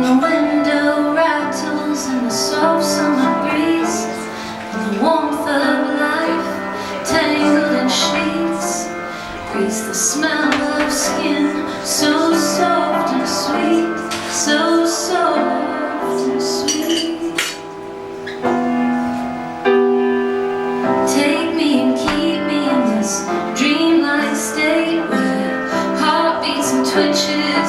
the window rattles in the soft summer breeze, and the warmth of life tangled in sheets breathes the smell of skin, so soft and sweet, so soft and sweet. Take me and keep me in this dreamlike state where heart beats and twitches